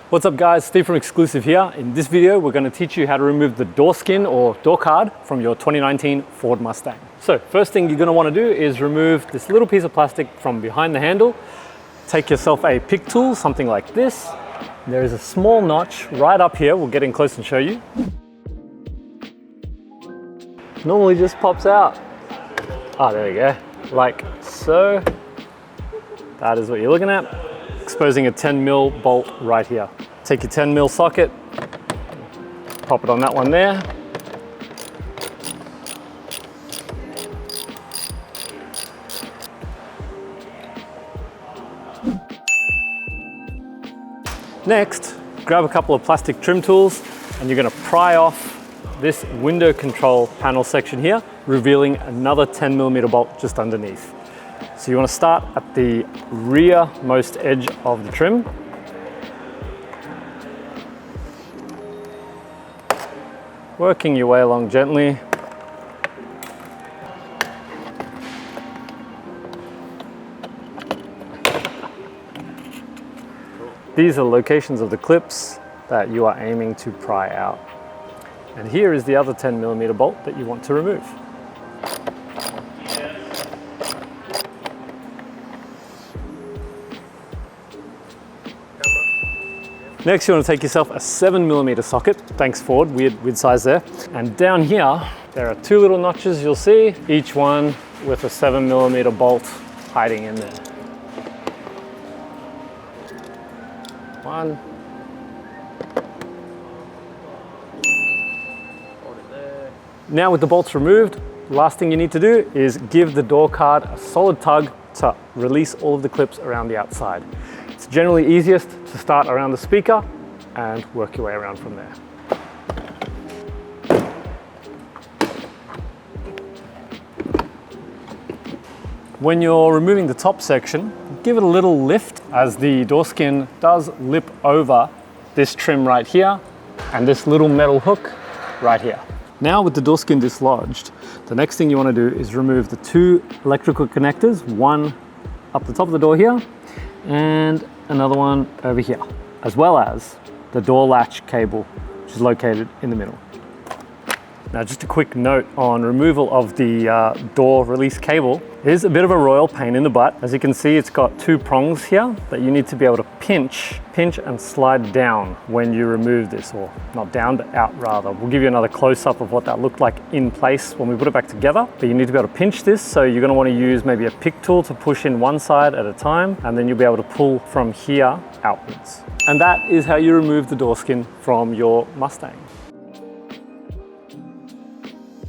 What's up guys, Steve from Exclusive here. In this video, we're going to teach you how to remove the door skin or door card from your 2019 Ford Mustang. So first thing you're going to want to do is remove this little piece of plastic from behind the handle. Take yourself a pick tool, something like this. There is a small notch right up here. We'll get in close and show you. Normally just pops out. Ah, there we go. Like so. That is what you're looking at. Exposing a 10mm bolt right here. Take your 10mm socket, pop it on that one there. Next, grab a couple of plastic trim tools and you're going to pry off this window control panel section here, revealing another 10mm bolt just underneath. So you want to start at the rearmost edge of the trim. Working your way along gently. These are locations of the clips that you are aiming to pry out. And here is the other 10mm bolt that you want to remove. Next, you want to take yourself a 7mm socket. Thanks Ford, weird size there. And down here, there are two little notches you'll see, each one with a 7mm bolt hiding in there. One. Now with the bolts removed, last thing you need to do is give the door card a solid tug to release all of the clips around the outside. It's generally easiest to start around the speaker and work your way around from there. When you're removing the top section, give it a little lift as the door skin does lip over this trim right here and this little metal hook right here. Now with the door skin dislodged, the next thing you want to do is remove the two electrical connectors, one up the top of the door here and another one over here, as well as the door latch cable, which is located in the middle. Now just a quick note on removal of the door release cable. It is a bit of a royal pain in the butt. As you can see, it's got two prongs here that you need to be able to pinch and slide down when you remove this, or not down, but out rather. We'll give you another close-up of what that looked like in place when we put it back together. But you need to be able to pinch this, so you're going to want to use maybe a pick tool to push in one side at a time, and then you'll be able to pull from here outwards. And that is how you remove the door skin from your Mustang.